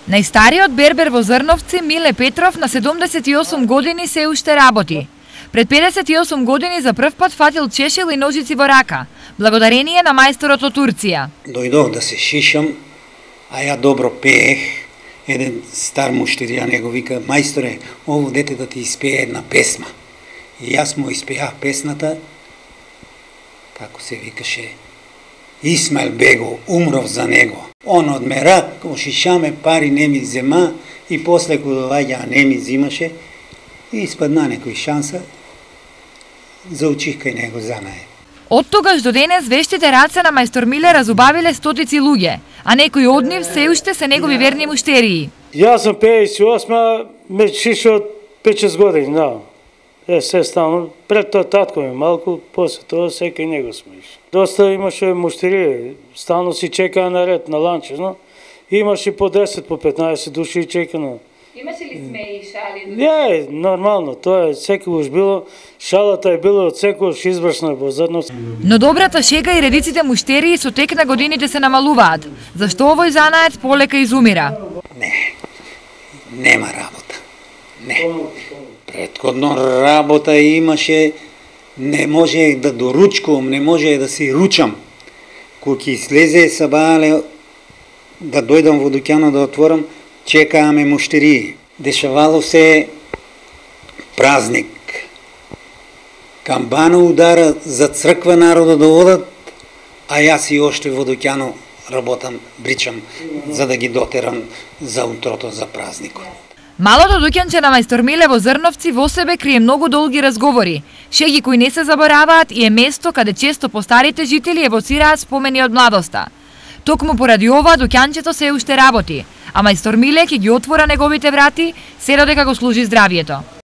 Најстариот бербер во Зрновци, Миле Петров, на 78 години се уште работи. Пред 58 години за прв пат фатил чешел и ножици во рака, благодарение на мајсторот од Турција. Дојдов да се шишам, а ја добро пеех. Еден стар муштирија него вика: мајсторе, ово дете да ти испее една песма. И јас му испеах песната, како се викаше, Исмаил Бего, умров за него. Он од мерак, ошишаме, пари не ми зема, и после кога доаѓа не ми зимаше, и испадна некој шанса, заучих кај него занае. Од тогаш до денес вештите раце на мајстор Миле разубавиле стотици луѓе, а некои од нив се уште се негови верни муштерии. Јас сум 58, ме шишо од 5-6 години, да. Се стално, пред тоа татко ми малку, после тоа секај него сме ишли. Доста имаше муштерија, стално си чекаа на ред, на ланче, но имаше по 10, по 15 души и чекано. Имаше ли смеи и шали? Не, нормално, тоа е секогаш било, шалата е било од секогаш извршна во Зрновци. Но добрата шега и редиците муштерии со тек на годините се намалуваат, зашто овој занаед полека изумира. Нема работа. Не. Предходно работа имаше, не може да доручкувам, не може да си ручам. Кога ќе излезе сабаале да дојдам во дуќано да отворам, чекааме муштерии. Дешавало се празник. Камбана удара за црква народа да одат, а јас и оште во дуќано работам, бричам, за да ги дотерам за утрото за празникот. Малото дуќанче на мајстор Миле во Зрновци во себе крие многу долги разговори, шеги кои не се забораваат и е место каде често постарите жители евоцираат спомени од младоста. Токму поради ова дуќанчето се уште работи, а мајстор Миле ќе ги отвора неговите врати се додека го служи здравието.